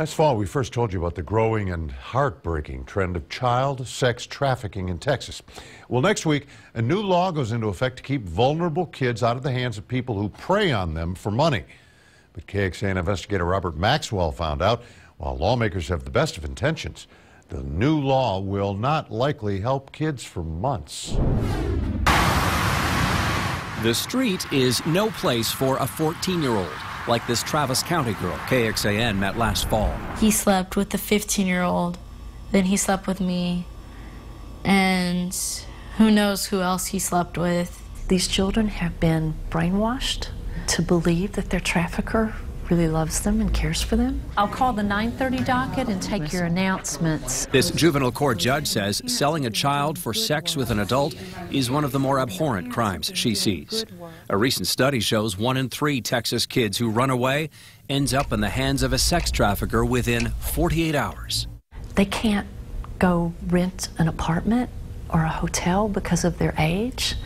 Last fall, we first told you about the growing and heartbreaking trend of child sex trafficking in Texas. Well, next week, a new law goes into effect to keep vulnerable kids out of the hands of people who prey on them for money. But KXAN investigator Robert Maxwell found out, while lawmakers have the best of intentions, the new law will not likely help kids for months. The street is no place for a 14-year-old. Like this Travis County girl KXAN met last fall. He slept with the 15-year-old, then he slept with me, and who knows who else he slept with. These children have been brainwashed to believe that their trafficker really loves them and cares for them. I'll call the 9:30 docket and take your announcements. This juvenile court judge says selling a child for sex with an adult is one of the more abhorrent crimes she sees. A recent study shows 1 in 3 Texas kids who run away ends up in the hands of a sex trafficker within 48 hours. They can't go rent an apartment or a hotel because of their age.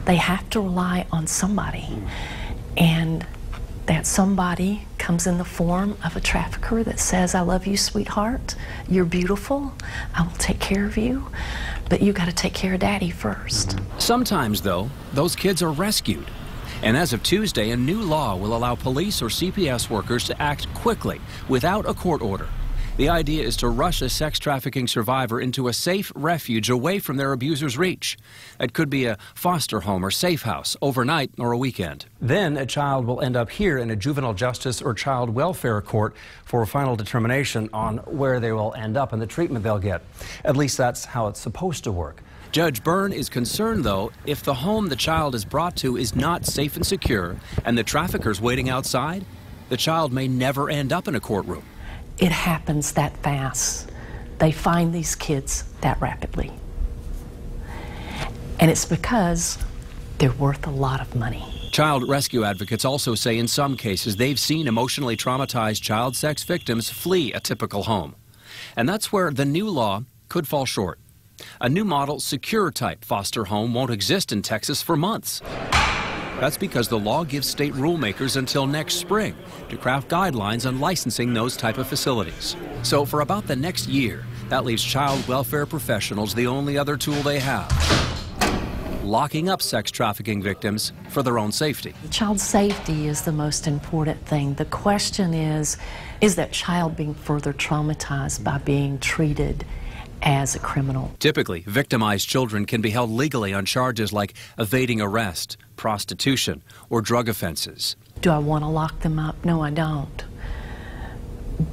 They have to rely on somebody, and that somebody comes in the form of a trafficker that says, "I love you, sweetheart. You're beautiful. I will take care of you, but you got to take care of Daddy first." Sometimes, though, those kids are rescued. And as of Tuesday, a new law will allow police or CPS workers to act quickly without a court order. The idea is to rush a sex trafficking survivor into a safe refuge away from their abuser's reach. It could be a foster home or safe house, overnight or a weekend. Then a child will end up here in a juvenile justice or child welfare court for a final determination on where they will end up and the treatment they'll get. At least that's how it's supposed to work. Judge Byrne is concerned, though, if the home the child is brought to is not safe and secure and the trafficker's waiting outside, the child may never end up in a courtroom. It happens that fast. They find these kids that rapidly. And it's because they're worth a lot of money. Child rescue advocates also say in some cases they've seen emotionally traumatized child sex victims flee a typical home. And that's where the new law could fall short. A new model, secure-type foster home won't exist in Texas for months. That's because the law gives state rulemakers until next spring to craft guidelines on licensing those type of facilities. So for about the next year, that leaves child welfare professionals the only other tool they have: locking up sex trafficking victims for their own safety. Child safety is the most important thing. The question is that child being further traumatized by being treated as a criminal? Typically, victimized children can be held legally on charges like evading arrest, prostitution, or drug offenses. Do I want to lock them up? No, I don't.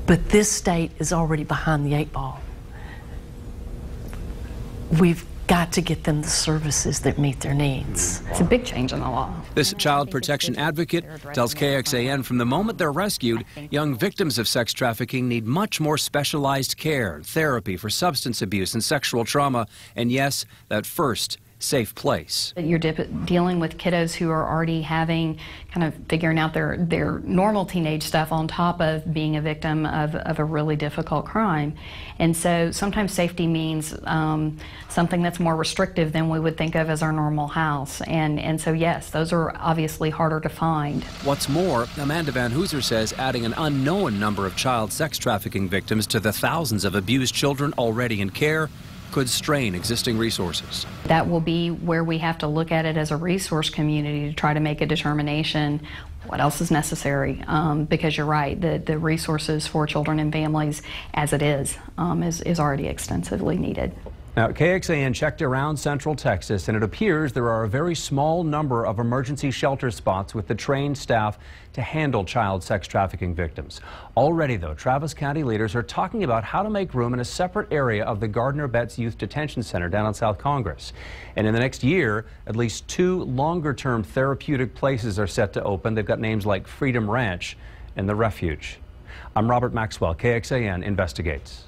But this state is already behind the 8 ball. We've got to get them the services that meet their needs. It's a big change in the law. This child protection advocate tells KXAN from the moment they're rescued, young victims of sex trafficking need much more specialized care, therapy for substance abuse and sexual trauma, and yes, that first safe place. You're dealing with kiddos who are already having, kind of figuring out their normal teenage stuff on top of being a victim of a really difficult crime. And so sometimes safety means something that's more restrictive than we would think of as our normal house. And so yes, those are obviously harder to find. What's more, Amanda Van Hooser says adding an unknown number of child sex trafficking victims to the thousands of abused children already in care could strain existing resources. That will be where we have to look at it as a resource community to try to make a determination what else is necessary, because you're right, the resources for children and families as it is already extensively needed. Now, KXAN checked around Central Texas, and it appears there are a very small number of emergency shelter spots with the trained staff to handle child sex trafficking victims. Already, though, Travis County leaders are talking about how to make room in a separate area of the Gardner Betts Youth Detention Center down on South Congress. And in the next year, at least 2 longer-term therapeutic places are set to open. They've got names like Freedom Ranch and The Refuge. I'm Robert Maxwell, KXAN Investigates.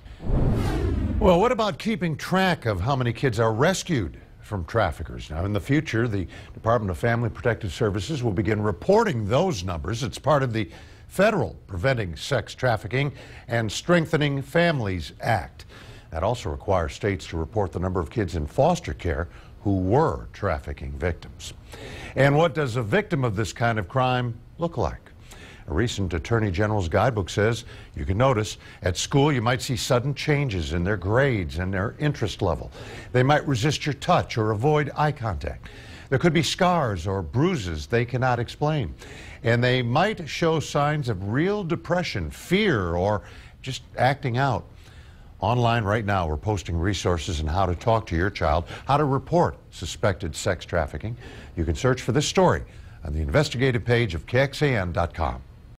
Well, what about keeping track of how many kids are rescued from traffickers? Now, in the future, the Department of Family Protective Services will begin reporting those numbers. It's part of the federal Preventing Sex Trafficking and Strengthening Families Act. That also requires states to report the number of kids in foster care who were trafficking victims. And what does a victim of this kind of crime look like? A recent Attorney General's guidebook says you can notice at school you might see sudden changes in their grades and their interest level. They might resist your touch or avoid eye contact. There could be scars or bruises they cannot explain. And they might show signs of real depression, fear, or just acting out. Online right now, we're posting resources on how to talk to your child, how to report suspected sex trafficking. You can search for this story on the investigative page of KXAN.com.